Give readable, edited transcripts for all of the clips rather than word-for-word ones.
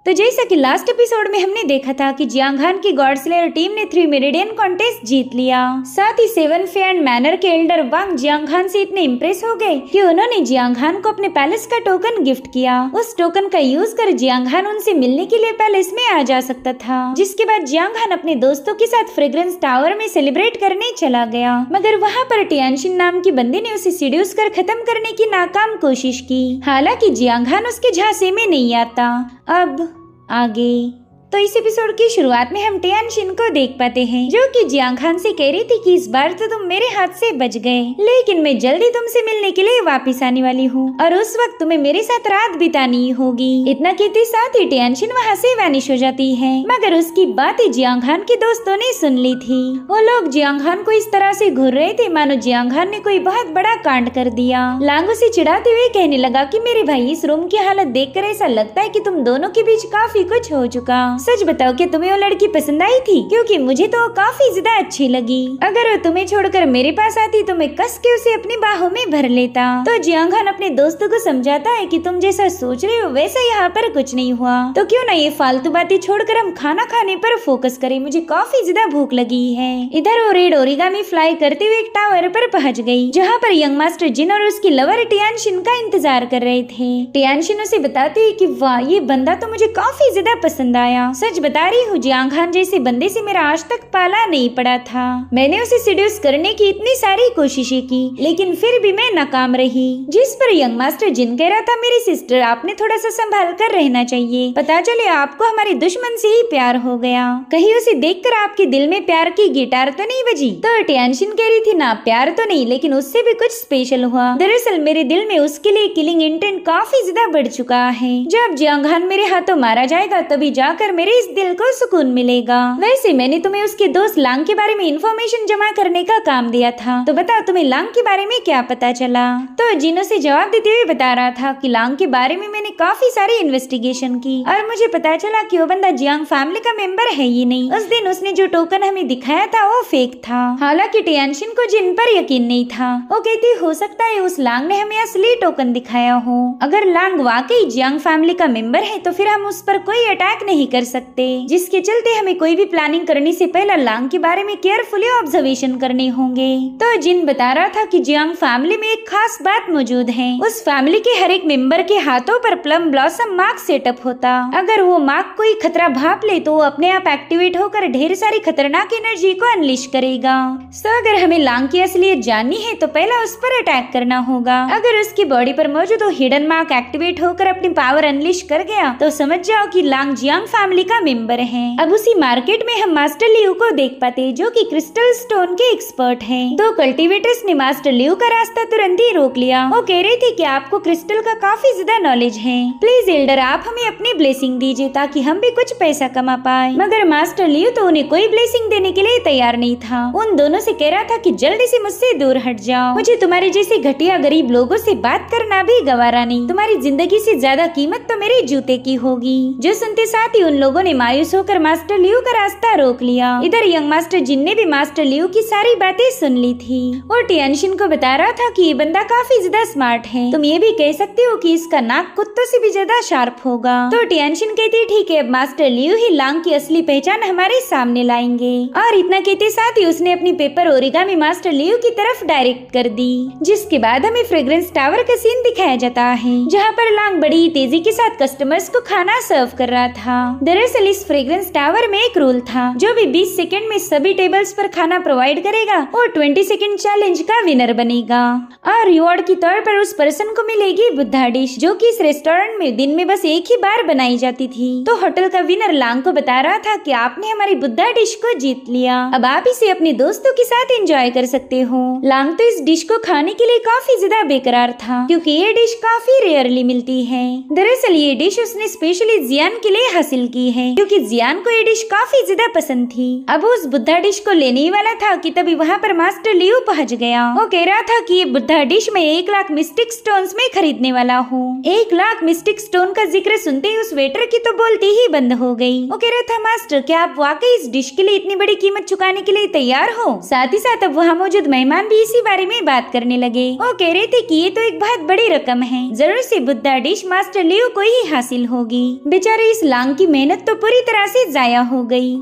तो जैसा कि लास्ट एपिसोड में हमने देखा था कि जियांग हान की गॉड स्लेयर टीम ने 3 मेरिडियन कॉन्टेस्ट जीत लिया। साथ ही 7 फे एंड मैनर के एल्डर वांग जियांग हान से इतने इम्प्रेस हो गए कि उन्होंने जियांग हान को अपने पैलेस का टोकन गिफ्ट किया। उस टोकन का यूज कर जियांग हान उनसे मिलने के लिए पैलेस में आ जा सकता था, जिसके बाद जियांग हान अपने दोस्तों के साथ फ्रेग्रेंस टावर में सेलिब्रेट करने चला गया। मगर वहाँ पर टियानशिन नाम की बंदी ने उसे सीड्यूस कर खत्म करने की नाकाम कोशिश की। हालांकि जियांग हान उसके झांसे में नहीं आता। अब आगे तो इस एपिसोड की शुरुआत में हम टियानशिन को देख पाते हैं, जो कि जियांग हान से कह रही थी कि इस बार तो तुम मेरे हाथ से बच गए, लेकिन मैं जल्दी तुमसे मिलने के लिए वापस आने वाली हूँ और उस वक्त तुम्हें मेरे साथ रात बितानी होगी। इतना कहते साथ ही टियानशिन वहाँ से वैनिश हो जाती है। मगर उसकी बातें जियांग हान के दोस्तों ने सुन ली थी। वो लोग जियांग हान को इस तरह से घूर रहे थे मानो जियांग हान ने कोई बहुत बड़ा कांड कर दिया। लांग उसे चिढ़ाते हुए कहने लगा कि मेरे भाई, इस रूम की हालत देखकर ऐसा लगता है कि तुम दोनों के बीच काफी कुछ हो चुका। सच बताओ कि तुम्हें वो लड़की पसंद आई थी? क्योंकि मुझे तो काफी ज्यादा अच्छी लगी। अगर वो तुम्हें छोड़कर मेरे पास आती तो मैं कस के उसे अपनी बाहों में भर लेता। तो जियांग हान अपने दोस्तों को समझाता है कि तुम जैसा सोच रहे हो वैसा यहाँ पर कुछ नहीं हुआ, तो क्यों ना ये फालतू बातें छोड़कर हम खाना खाने पर फोकस करें, मुझे काफी ज्यादा भूख लगी है। इधर वो रेड ओरिगामी फ्लाई करते हुए एक टावर पर पहुँच गयी, जहाँ पर यंग मास्टर जिन और उसकी लवर टियानशिन का इंतजार कर रहे थे। टियानशिन उसे बताती है कि वाह, ये बंदा तो मुझे काफी ज्यादा पसंद आया। सच बता रही हूँ, जियांग हान जैसे बंदे से मेरा आज तक पाला नहीं पड़ा था। मैंने उसे सीड्यूस करने की इतनी सारी कोशिशें की, लेकिन फिर भी मैं नाकाम रही। जिस पर यंग मास्टर जिन कह रहा था, मेरी सिस्टर आपने थोड़ा सा संभाल कर रहना चाहिए, पता चले आपको हमारे दुश्मन से ही प्यार हो गया। कहीं उसे देखकर आपके दिल में प्यार की गिटार तो नहीं बजी? तो टियानशिन कह रही थी ना, प्यार तो नहीं, लेकिन उससे भी कुछ स्पेशल हुआ। दरअसल मेरे दिल में उसके लिए किलिंग इंटेंट काफी ज्यादा बढ़ चुका है। जब जियांग हान मेरे हाथों मारा जाएगा तभी जाकर मेरे इस दिल को सुकून मिलेगा। वैसे मैंने तुम्हें उसके दोस्त लांग के बारे में इंफॉर्मेशन जमा करने का काम दिया था, तो बताओ तुम्हें लांग के बारे में क्या पता चला? तो जिन उसे जवाब देते हुए बता रहा था कि लांग के बारे में मैंने काफी सारी इन्वेस्टिगेशन की और मुझे पता चला कि वो बंदा जियांग फैमिली का मेंबर है ही नहीं। उस दिन उसने जो टोकन हमें दिखाया था वो फेक था। हालांकि टियानशिन को जिन पर यकीन नहीं था। वो कहती हो सकता है उस लांग ने हमें असली टोकन दिखाया हो। अगर लांग वाकई जियांग फैमिली का मेंबर है तो फिर हम उस पर कोई अटैक नहीं कर सकते, जिसके चलते हमें कोई भी प्लानिंग करने से पहले लांग के बारे में केयरफुली ऑब्जर्वेशन करने होंगे। तो जिन बता रहा था कि जियांग फैमिली में एक खास बात मौजूद है। उस फैमिली के हर एक मेंबर के हाथों पर प्लम ब्लॉसम मार्क सेटअप होता। अगर वो मार्क कोई खतरा भाप ले तो वो अपने आप एक्टिवेट होकर ढेर सारी खतरनाक एनर्जी को अनलिश करेगा। तो अगर हमें लांग की असलियत जाननी है तो पहला उस पर अटैक करना होगा। अगर उसकी बॉडी पर मौजूद हिडन मार्क एक्टिवेट होकर अपनी पावर अनलिश कर गया तो समझ जाओ कि लांग जियांग फैमिली का मेंबर है। अब उसी मार्केट में हम मास्टर लियू को देख पाते हैं, जो कि क्रिस्टल स्टोन के एक्सपर्ट हैं। 2 कल्टीवेटर्स ने मास्टर लियू का रास्ता तुरंत ही रोक लिया। वो कह रही थी कि आपको क्रिस्टल का काफी ज्यादा नॉलेज है, प्लीज एल्डर आप हमें अपनी ब्लेसिंग दीजिए ताकि हम भी कुछ पैसा कमा पाए। मगर मास्टर लियू तो उन्हें कोई ब्लेसिंग देने के लिए तैयार नहीं था। उन दोनों से कह रहा था कि जल्दी से मुझसे दूर हट जाओ, मुझे तुम्हारे जैसे घटिया गरीब लोगों से बात करना भी गवारा नहीं। तुम्हारी जिंदगी से ज्यादा कीमत तो मेरे जूते की होगी। जो सुनते साथ ही उन लोगों ने मायूस होकर मास्टर लियू का रास्ता रोक लिया। इधर यंग मास्टर जिन ने भी मास्टर लियू की सारी बातें सुन ली थी और टियानशिन को बता रहा था कि ये बंदा काफी ज्यादा स्मार्ट है। तुम ये भी कह सकते हो कि इसका नाक कुत्तों से भी ज्यादा शार्प होगा। तो टियानशिन कहती ठीक है, अब मास्टर लियू ही लांग की असली पहचान हमारे सामने लाएंगे। और इतना कहते साथ ही उसने अपनी पेपर ओरिगामी मास्टर लियू की तरफ डायरेक्ट कर दी। जिसके बाद हमें फ्रेग्रेंस टावर का सीन दिखाया जाता है, जहाँ पर लांग बड़ी तेजी के साथ कस्टमर्स को खाना सर्व कर रहा था। दरअसल इस फ्रेग्रेंस टावर में एक रूल था, जो भी 20 सेकंड में सभी टेबल्स पर खाना प्रोवाइड करेगा और 20 सेकंड चैलेंज का विनर बनेगा। और रिवॉर्ड के तौर पर उस पर्सन को मिलेगी बुद्धा डिश, जो कि इस रेस्टोरेंट में दिन में बस एक ही बार बनाई जाती थी। तो होटल का विनर लांग को बता रहा था कि आपने हमारी बुद्धा डिश को जीत लिया, अब आप इसे अपने दोस्तों के साथ एंजॉय कर सकते हो। लांग तो इस डिश को खाने के लिए काफी ज्यादा बेकरार था, क्योंकि ये डिश काफी रेयरली मिलती है। दरअसल ये डिश उसने स्पेशली जियान के लिए हासिल की की है, क्योंकि जियान को ये डिश काफी ज्यादा पसंद थी। अब उस बुद्धा डिश को लेने ही वाला था कि तभी वहाँ पर मास्टर लियो पहुँच गया। वो कह रहा था कि ये बुद्धा डिश मैं 1 लाख मिस्टिक स्टोन्स में खरीदने वाला हूँ। 1 लाख मिस्टिक स्टोन का जिक्र सुनते ही उस वेटर की तो बोलती ही बंद हो गई। वो कह रहा था, मास्टर क्या आप वाकई इस डिश के लिए इतनी बड़ी कीमत चुकाने के लिए तैयार हो? साथ ही साथ अब वहाँ मौजूद मेहमान भी इसी बारे में बात करने लगे। वो कह रहे थे कि ये तो एक बहुत बड़ी रकम है, जरूर से बुद्धा डिश मास्टर लियो को ही हासिल होगी। बेचारे इस लांग की मेहनत तो पूरी तरह से जाया हो गई।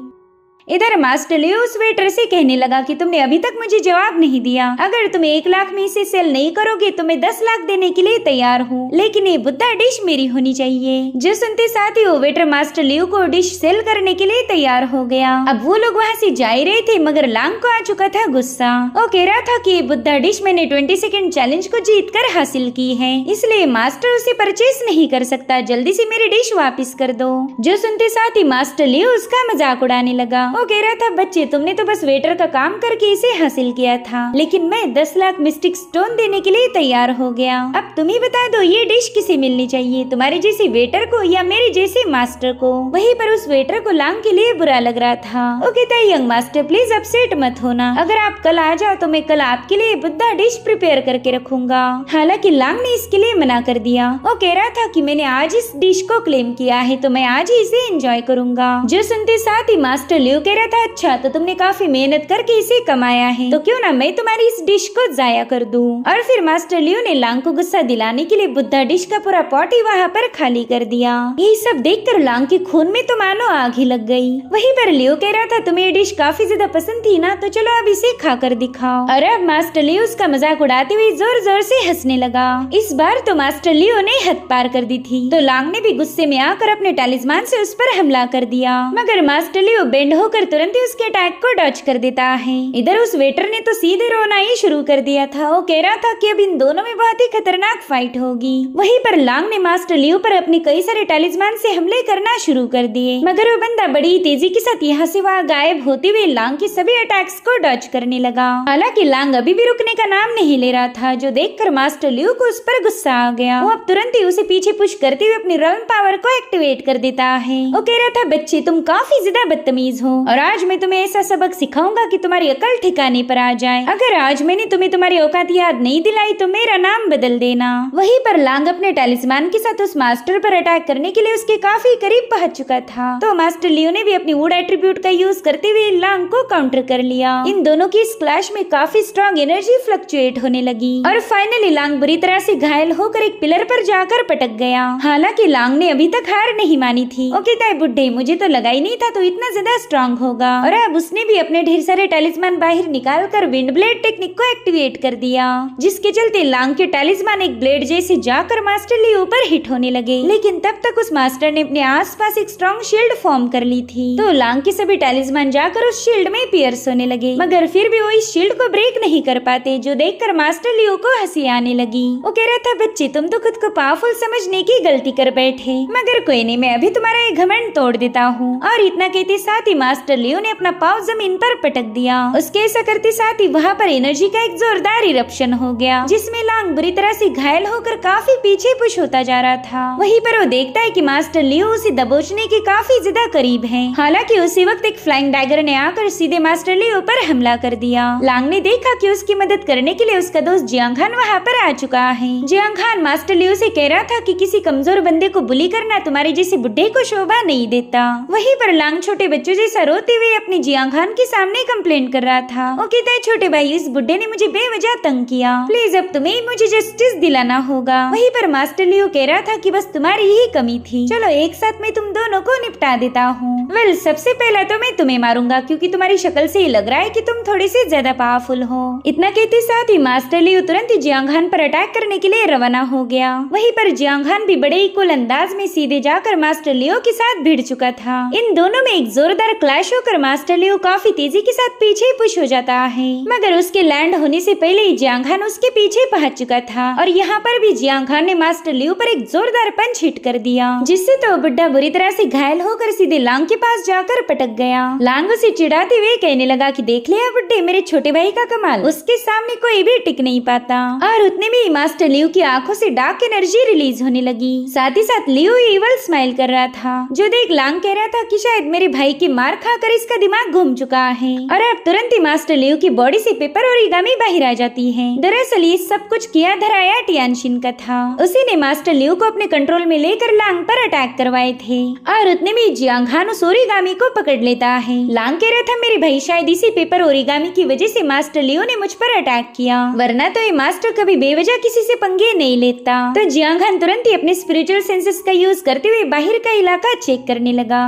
इधर मास्टर लियो उस वेटर से कहने लगा कि तुमने अभी तक मुझे जवाब नहीं दिया। अगर तुम 1 लाख में इसे सेल नहीं करोगे तो मैं 10 लाख देने के लिए तैयार हूँ, लेकिन ये बुद्धा डिश मेरी होनी चाहिए। जो सुनते साथ ही वो वेटर मास्टर लियो को डिश सेल करने के लिए तैयार हो गया। अब वो लोग वहाँ से जा ही रहे थे, मगर लांग को आ चुका था गुस्सा। वो कह रहा था कि ये बुद्धा डिश मैंने 20 सेकंड चैलेंज को जीत कर हासिल की है, इसलिए मास्टर उसे परचेस नहीं कर सकता। जल्दी से मेरी डिश वापस कर दो। जो सुनते साथ ही मास्टर लियो उसका मजाक उड़ाने लगा। वो कह रहा था, बच्चे तुमने तो बस वेटर का काम करके इसे हासिल किया था, लेकिन मैं 10 लाख मिस्टिक स्टोन देने के लिए तैयार हो गया। अब तुम ही बता दो ये डिश किसे मिलनी चाहिए, तुम्हारे जैसे वेटर को या मेरे जैसे मास्टर को? वहीं पर उस वेटर को लांग के लिए बुरा लग रहा था। वो कहता है, यंग मास्टर प्लीज अपसेट मत होना, अगर आप कल आ जाओ तो मैं कल आपके लिए बुद्धा डिश प्रिपेयर करके रखूंगा। हालांकि लांग ने इसके लिए मना कर दिया। वो कह रहा था कि मैंने आज इस डिश को क्लेम किया है तो मैं आज ही इसे एंजॉय करूंगा। जो सुनते साथ ही मास्टर लियो कह रहा था, अच्छा तो तुमने काफी मेहनत करके इसे कमाया है, तो क्यों ना मैं तुम्हारी इस डिश को जाया कर दूं। और फिर मास्टर लियो ने लांग को गुस्सा दिलाने के लिए बुद्धा डिश का पूरा पॉट ही वहाँ पर खाली कर दिया। यही सब देखकर लांग के खून में तो मानो आग ही लग गई। वहीं पर लियो कह रहा था, तुम्हें ये डिश काफी ज्यादा पसंद थी ना, तो चलो अब इसे खाकर दिखाओ। और अब मास्टर लियो उसका मजाक उड़ाते हुए जोर जोर से हंसने लगा। इस बार तो मास्टर लियो ने हद पार कर दी थी, तो लांग ने भी गुस्से में आकर अपने टैलिस्मान से उस पर हमला कर दिया, मगर मास्टर लियो बेंड होकर तुरंत उसके अटैक को डॉज कर देता है। इधर उस वेटर ने तो सीधे रोना ही शुरू कर दिया था। वो कह रहा था कि अब इन दोनों में बहुत ही खतरनाक फाइट होगी। वहीं पर लांग ने मास्टर लियो पर अपने कई सारे टैलिस्मान से हमले करना शुरू कर दिए, मगर वो बंदा बड़ी तेजी के साथ यहाँ से वहाँ गायब होते हुए लांग के सभी अटैक्स को डॉज करने लगा। हालांकि लांग अभी भी रुकने का नाम नहीं ले रहा था, जो देखकर मास्टर लियो को उस पर गुस्सा आ गया। वो अब तुरंत ही उसे पीछे पुश करते हुए अपनी रन पावर को एक्टिवेट कर देता है। वो कह रहा था, बच्चे तुम काफी ज्यादा बदतमीज हो और आज मैं तुम्हें ऐसा सबक सिखाऊंगा कि तुम्हारी अकल ठिकाने पर आ जाए। अगर आज मैंने तुम्हें तुम्हारी औकात याद नहीं दिलाई तो मेरा नाम बदल देना। वहीं पर लांग अपने टैलिस्मान के साथ उस मास्टर पर अटैक करने के लिए उसके काफी करीब पहुंच चुका था, तो मास्टर लियो ने भी अपनी वुड एट्रीब्यूट का यूज करते हुए लांग को काउंटर कर लिया। इन दोनों की इस क्लैश में काफी स्ट्रॉन्ग एनर्जी फ्लक्चुएट होने लगी और फाइनली लांग बुरी तरह से घायल होकर एक पिलर पर जाकर पटक गया। हालांकि लांग ने अभी तक हार नहीं मानी थी। वो कहता है, बुड्ढे मुझे तो लगा ही नहीं था तो इतना ज्यादा स्ट्रॉन्ग होगा। और अब उसने भी अपने ढेर सारे टैलिस्मान बाहर निकालकर विंड ब्लेड टेक्निक को एक्टिवेट कर दिया, जिसके चलते लांग के टैलिस्मान एक ब्लेड जैसे जाकर मास्टर लियो पर हिट होने लगे। लेकिन तब तक उस मास्टर ने अपने आसपास एक स्ट्रॉन्ग शील्ड फॉर्म कर ली थी, तो लांग के सभी टैलिस्मान जाकर उस शील्ड में पियर्स होने लगे, मगर फिर भी वो इस शील्ड को ब्रेक नहीं कर पाते, जो देखकर मास्टर लियो को हंसी आने लगी। वो कह रहा था, बच्चे तुम तो खुद को पावरफुल समझने की गलती कर बैठे, मगर कोई नहीं, मैं अभी तुम्हारा ये घमंड तोड़ देता हूँ। और इतना कहते साथ ही मास्टर लियो ने अपना पाव जमीन पर पटक दिया। उसके ऐसा करते साथ ही वहाँ पर एनर्जी का एक जोरदार इरप्शन हो गया, जिसमें लांग बुरी तरह से घायल होकर काफी पीछे पुश होता जा रहा था। वहीं पर वो देखता है कि मास्टर लियो उसे दबोचने के काफी ज्यादा करीब है। हालांकि उसी वक्त एक फ्लाइंग डैगर ने आकर सीधे मास्टर लियो पर हमला कर दिया। लांग ने देखा कि उसकी मदद करने के लिए उसका दोस्त जियांग-हान वहाँ पर आ चुका है। जियांग-हान मास्टर लियो से कह रहा था कि किसी कमजोर बंदे को बुली करना तुम्हारे जैसे बुड्ढे को शोभा नहीं देता। वहीं पर लांग छोटे बच्चों जैसा रोते हुए अपनी जियांग-हान के सामने कंप्लेन कर रहा था। वो कहता है, छोटे भाई इस बुड्ढे ने मुझे बेवजह तंग किया, प्लीज अब तुम्हें मुझे जस्टिस दिलाना होगा। वहीं पर मास्टर लियो कह रहा था कि बस तुम्हारी ही कमी थी, चलो एक साथ में तुम दोनों को निपटा देता हूँ। वेल सबसे पहला तो मैं तुम्हें मारूंगा, क्योंकि तुम्हारी शक्ल से ही लग रहा है कि तुम थोड़ी सी ज्यादा पावरफुल हो। इतना कहते साथ ही मास्टर लियो तुरंत ही जियांग-हान पर अटैक करने के लिए रवाना हो गया। वहीं पर जियांग-हान भी बड़े ही कूल अंदाज में सीधे जाकर मास्टर लियो के साथ भिड़ चुका था। इन दोनों में एक जोरदार क्लैश क्रैश होकर मास्टर लियो काफी तेजी के साथ पीछे पुश हो जाता है, मगर उसके लैंड होने से पहले ही जियांग हान उसके पीछे पहुंच चुका था और यहाँ पर भी जियांग हान ने मास्टर लियो पर एक जोरदार पंच हिट कर दिया, जिससे तो बुड्ढा बुरी तरह से घायल होकर सीधे लांग के पास जाकर पटक गया। लांग उसे चिढ़ाते हुए कहने लगा कि देख लिया बुड्ढे, मेरे छोटे भाई का कमाल, उसके सामने कोई भी टिक नहीं पाता। और उतने में मास्टर लियो की आंखों से डार्क एनर्जी रिलीज होने लगी। साथ ही साथ लियो इवल स्माइल कर रहा था, जो देख लांग कह रहा था कि शायद मेरे भाई की मार खाकर इसका दिमाग घूम चुका है। और अब तुरंत ही मास्टर लियो की बॉडी से पेपर ओरिगामी बाहर आ जाती है। दरअसल ये सब कुछ किया धराया टियानशिन का था। उसी ने मास्टर लियो को अपने कंट्रोल में लेकर लांग पर अटैक करवाए थे। और उतने में जियांग हान उस ओरिगामी को पकड़ लेता है। लांग कह रहा था मेरे भाई शायद इसी पेपर ओरिगामी की वजह से मास्टर लियो ने मुझ पर अटैक किया, वरना तो ये मास्टर कभी बेवजह किसी से पंगे नहीं लेता। तो जियांग हान तुरंत ही अपने स्पिरिचुअल सेंसेस का यूज करते हुए बाहर का इलाका चेक करने लगा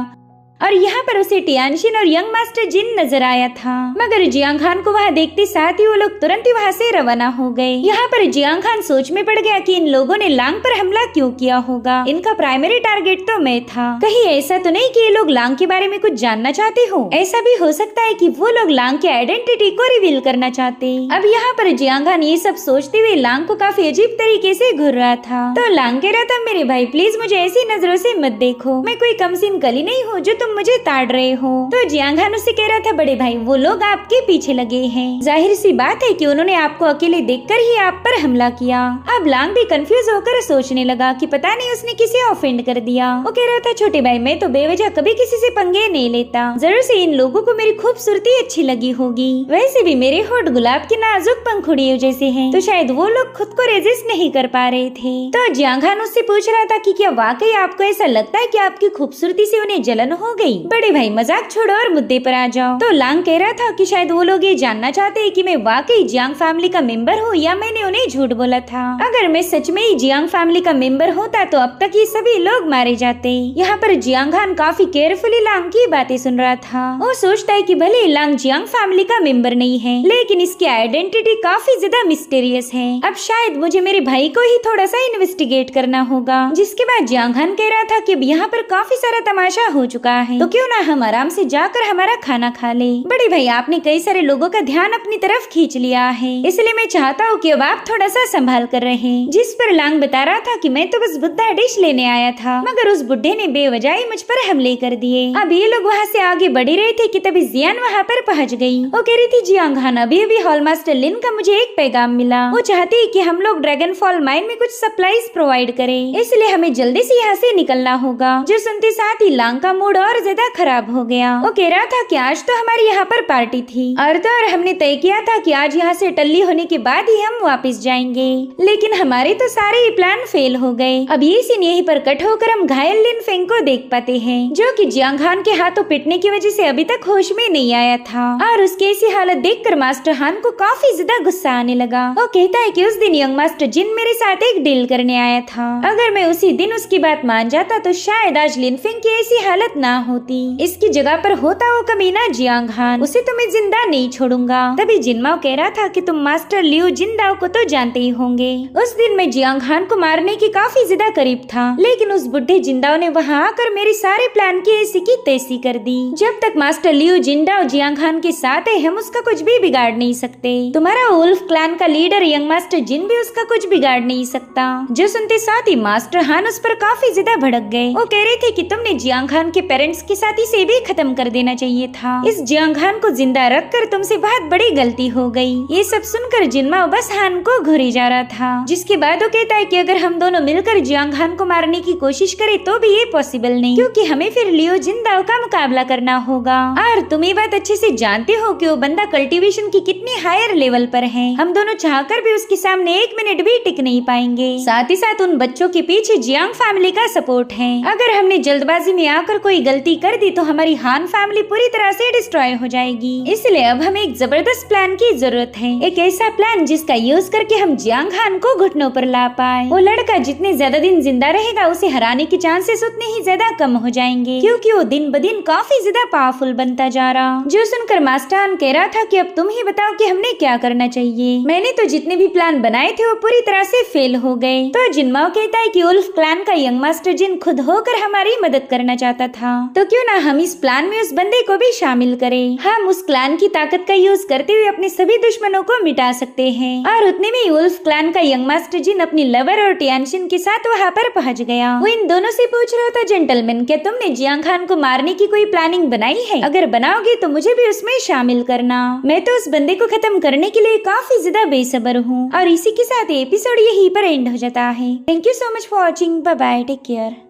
और यहाँ पर उसे टियानशिन और यंग मास्टर जिन नजर आया था, मगर जियांग हान को वहाँ देखते साथ ही वो लोग तुरंत ही वहाँ से रवाना हो गए। यहाँ पर जियांग हान सोच में पड़ गया कि इन लोगों ने लांग पर हमला क्यों किया होगा। इनका प्राइमरी टारगेट तो मैं था, कहीं ऐसा तो नहीं कि ये लोग लांग के बारे में कुछ जानना चाहते हो। ऐसा भी हो सकता है कि वो लोग लांग की आइडेंटिटी को रिवील करना चाहते। अब यहाँ पर जियांग हान ये सब सोचते हुए लांग को काफी अजीब तरीके से घूर रहा था। तो लांग कह रहा था मेरे भाई प्लीज मुझे ऐसी नजरों से मत देखो, मैं कोई कमसीन कली नहीं हूँ जो तुम मुझे ताड़ रहे हो। तो जियांग हान उससे कह रहा था बड़े भाई वो लोग आपके पीछे लगे हैं, जाहिर सी बात है कि उन्होंने आपको अकेले देखकर ही आप पर हमला किया। अब लांग भी कंफ्यूज होकर सोचने लगा कि पता नहीं उसने किसे ऑफेंड कर दिया। वो कह रहा था छोटे भाई मैं तो बेवजह कभी किसी से पंगे नहीं लेता, जरूर से इन लोगों को मेरी खूबसूरती अच्छी लगी होगी, वैसे भी मेरे होठ गुलाब के नाजुक पंखुड़ियों जैसे हैं, तो शायद वो लोग खुद को रेजिस्ट नहीं कर पा रहे थे। तो जियांग हान उससे पूछ रहा था कि क्या वाकई आपको ऐसा लगता है कि आपकी खूबसूरती से उन्हें जलन हो गई। बड़े भाई मजाक छोड़ो और मुद्दे पर आ जाओ। तो लांग कह रहा था कि शायद वो लोग ये जानना चाहते हैं कि मैं वाकई जियांग फैमिली का मेंबर हूँ या मैंने उन्हें झूठ बोला था। अगर मैं सच में ही जियांग फैमिली का मेंबर होता तो अब तक ये सभी लोग मारे जाते। यहाँ पर जियांग हान काफी केयरफुली लांग की बातें सुन रहा था। वो सोचता है कि भले लांग जियांग फैमिली का मेंबर नहीं है, लेकिन इसकी आइडेंटिटी काफी ज्यादा मिस्टीरियस है। अब शायद मुझे मेरे भाई को ही थोड़ा सा इन्वेस्टिगेट करना होगा। जिसके बाद जियांग हान कह रहा था कि यहाँ पर काफी सारा तमाशा हो चुका है, तो क्यों ना हम आराम से जाकर हमारा खाना खा ले। बड़े भाई आपने कई सारे लोगों का ध्यान अपनी तरफ खींच लिया है, इसलिए मैं चाहता हूँ कि अब आप थोड़ा सा संभाल कर रहें। जिस पर लांग बता रहा था कि मैं तो बस बुद्धा डिश लेने आया था, मगर उस बुड्ढे ने बेवजह ही मुझ पर हमले कर दिए। अब ये लोग वहाँ से आगे बढ़ रहे थे कि तभी जियान वहाँ पर पहुँच गई। वो कह रही थी जियांग हान अभी अभी हॉल मास्टर लिन का मुझे एक पैगाम मिला, वो चाहती है कि हम लोग ड्रैगन फॉल माइन में कुछ सप्लाईज प्रोवाइड करें, इसलिए हमें जल्दी से यहाँ से निकलना होगा। जो सुनते साथ ही लांग का मूड और ज्यादा खराब हो गया। वो कह रहा था कि आज तो हमारी यहाँ पर पार्टी थी और हमने तय किया था कि आज यहाँ से टल्ली होने के बाद ही हम वापस जाएंगे, लेकिन हमारे तो सारे ही प्लान फेल हो गए। अब ये सीन यहीं पर कट होकर हम घायल लिन फेंग को देख पाते हैं, जो कि जियांग हान के हाथों पिटने की वजह से अभी तक होश में नहीं आया था। और उसकी ऐसी हालत देखकर मास्टर हान को काफी ज्यादा गुस्सा आने लगा। वो कहता है कि उस दिन यंग मास्टर जिन मेरे साथ एक डील करने आया था, अगर मैं उसी दिन उसकी बात मान जाता तो शायद आज लिन फेंग की ऐसी हालत ना होती। इसकी जगह पर होता वो कमीना जियांग हान, उसे तो मैं जिंदा नहीं छोड़ूंगा। तभी जिनमाओ कह रहा था कि तुम मास्टर लियो जिंदाओ को तो जानते ही होंगे। उस दिन मैं जियांग हान को मारने के काफी ज्यादा करीब था, लेकिन उस बुढ़े जिंदाओ ने वहाँ आकर मेरे सारे प्लान की ऐसी की तैसी कर दी। जब तक मास्टर लियो जिंदाओ जियांग हान के साथ है हम उसका कुछ भी बिगाड़ नहीं सकते। तुम्हारा वुल्फ क्लैन का लीडर यंग मास्टर जिन भी उसका कुछ बिगाड़ नहीं सकता। जो सुनते साथ ही मास्टर हान उस पर काफी ज्यादा भड़क गए। वो कह रहे थे कि तुमने जियांग हान के पेरेंट्स के साथ इसे भी खत्म कर देना चाहिए था। इस जियांग हान को जिंदा रखकर तुमसे बहुत बड़ी गलती हो गई। ये सब सुनकर जिनमाओ बस हान को घूरे जा रहा था। जिसके बाद वो कहता है कि अगर हम दोनों मिलकर जियांग हान को मारने की कोशिश करें तो भी ये पॉसिबल नहीं, क्योंकि हमें फिर लियो जिंदाओ का मुकाबला करना होगा। और तुम ये बात अच्छे से जानते हो कि वो बंदा कल्टीवेशन की कितनी हायर लेवल पर है। हम दोनों चाहकर भी उसके सामने एक मिनट भी टिक नहीं पाएंगे। साथ ही साथ उन बच्चों के पीछे जियांग फैमिली का सपोर्ट है। अगर हमने जल्दबाजी में आकर कोई गलती कर दी तो हमारी हान फैमिली पूरी तरह से डिस्ट्रॉय हो जाएगी। इसलिए अब हमें एक जबरदस्त प्लान की जरूरत है, एक ऐसा प्लान जिसका यूज करके हम जियांग हान को घुटनों पर ला पाए। वो लड़का जितने ज्यादा दिन जिंदा रहेगा उसे हराने के चांसेस उतने ही ज्यादा कम हो जाएंगे, क्योंकि वो दिन ब दिन काफी ज्यादा पावरफुल बनता जा रहा। जो सुनकर मास्टर हान कह रहा था कि अब तुम ही बताओ कि हमने क्या करना चाहिए। मैंने तो जितने भी प्लान बनाए थे वो पूरी तरह से फेल हो गए। तो जिनमाओ कहता है कि वुल्फ क्लैन का यंग मास्टर जिन खुद होकर हमारी मदद करना चाहता था, तो क्यों ना हम इस प्लान में उस बंदे को भी शामिल करें। हम उस क्लैन की ताकत का यूज करते हुए अपने सभी दुश्मनों को मिटा सकते हैं। और उतने में वुल्फ क्लैन का यंग मास्टर जिन अपनी लवर और टियानशिन के साथ वहाँ पर पहुँच गया। वो इन दोनों से पूछ रहा था, जेंटलमैन क्या तुमने जियांग खान को मारने की कोई प्लानिंग बनाई है? अगर बनाओगे तो मुझे भी उसमें शामिल करना। मैं तो उस बंदे को खत्म करने के लिए काफी ज्यादा बेसब्र हूँ। और इसी के साथ एपिसोड यहीं पर एंड हो जाता है। Thank you so much for watching. Bye bye, take care.